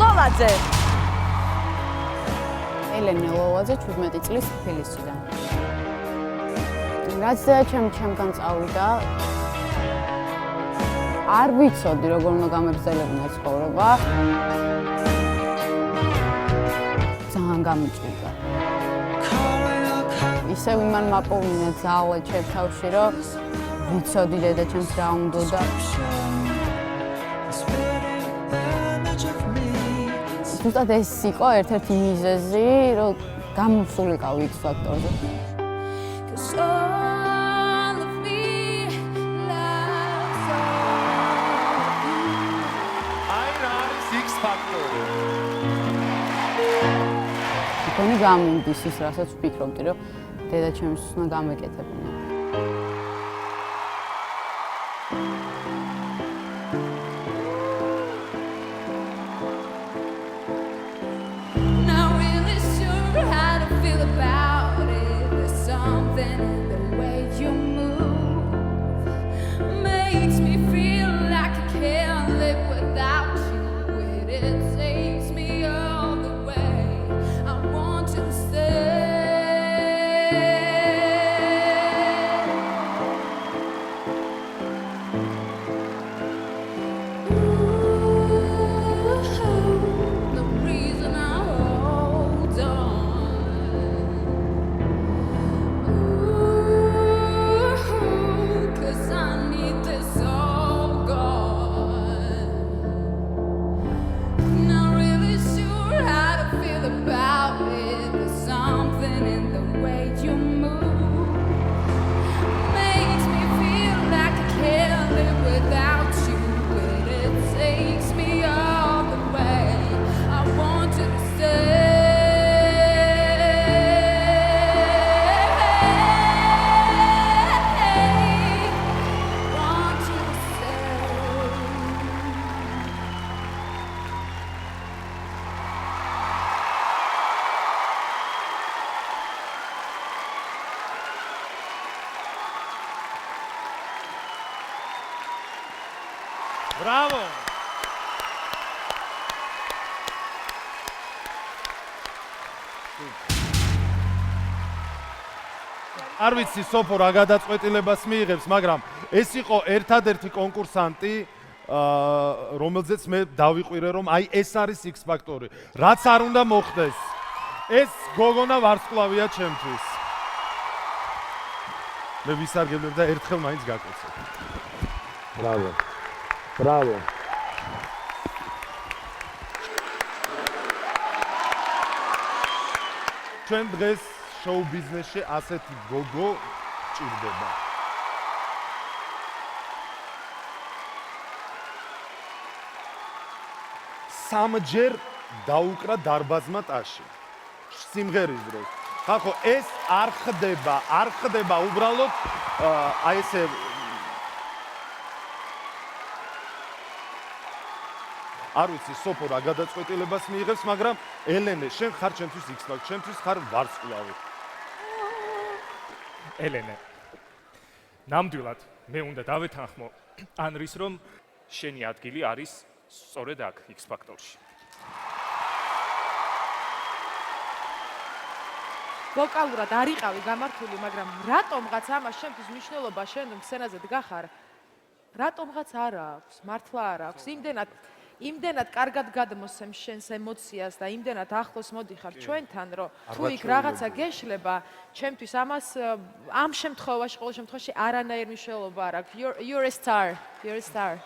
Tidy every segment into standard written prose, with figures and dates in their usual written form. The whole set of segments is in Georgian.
ლოლაძე. ელენე ლოლაძე 17 წლის თბილისიდან. რაც ჩემგან წავიდა არ ვიცოდი როგორ უნდა გამეგრძელებინა ცხოვრება. ძალიან გამიჭირდა. ისევ იმან მაპოვლინა ძალა ჩემ თავში, რომ ვიცოდი დედაჩემს რა უნდა და ზუსტად ეს იყო ერთ-ერთი მიზეზი, რომ გამოსულიყავ X ფაქტორზე. თქვენი გამიმდის ის, რასაც ვფიქრობდი, რომ დედაჩემს უნდა გამეკეთებინა. Bravo! არ ვიცი სოფო რა გადაწყვეტილებას მიიღებს, მაგრამ ეს იყო ერთადერთი კონკურსანტი, რომელზეც მე დავიყვირე, რომ აი ეს არის X ფაქტორი. რაც არ უნდა მოხდეს. ეს გოგონა ვარსკვლავია ჩემთვის. მე ვისარგებლებ და ერთხელ მაინც გაკოცებ. Bravo. Bravo. ჩვენ დღეს შოუ ბიზნესში ასეთი გოგო ჭირდება. სამჯერ დაუკრა დარბაზმა ტაში. სიმღერის დროს. ხალხო, ეს არ ხდება უბრალოდ აი ესე არ ვიცი სოფო რა გადაწყვეტილებას მიიღებს, მაგრამ ელენე, შენ ხარ ჩემთვის X ფაქტორი, ჩემთვის ხარ ვარსკვლავი. ელენე, ნამდვილად მე უნდა დავეთანხმო ანრის, რომ შენი ადგილი არის სწორედ აქ X ფაქტორში. ვოკალურად არ იყავი გამართული, მაგრამ რატომღაც ამას შემთთვის მნიშვნელობა შენ სცენაზე დგახარ? რატომღაც არ აქვს, მართლა არ აქვს. იმდენად კარგად გადმოსცემ შენს ემოციას და იმდენად ახლოს მოდიხარ ჩვენთან, რომ თუ იქ რაღაცა გეშლება, ჩემთვის ამას ამ შემთხვევაში, ყოველ შემთხვევაში არანაირ მნიშვნელობა არ აქვს. You're a star. You're a star.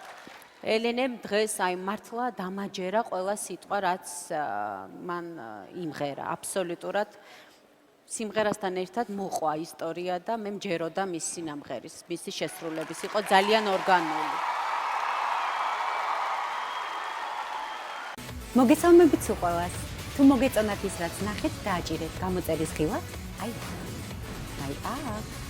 ელენემ დღეს აი მართლა დამაჯერა ყველა სიტყვა, რაც მან იმღერა. აბსოლუტურად სიმღერასთან ერთად მოყვა ისტორია და მე მჯეროდა მის სინამღერის, მისი შესრულების. იყო ძალიან ორგანული. მოგესალმებით უყველას. თუ მოგეწონათ ის, რაც ნახეთ, დააჭირეთ გამოწერის ღილაკ. აი აქ.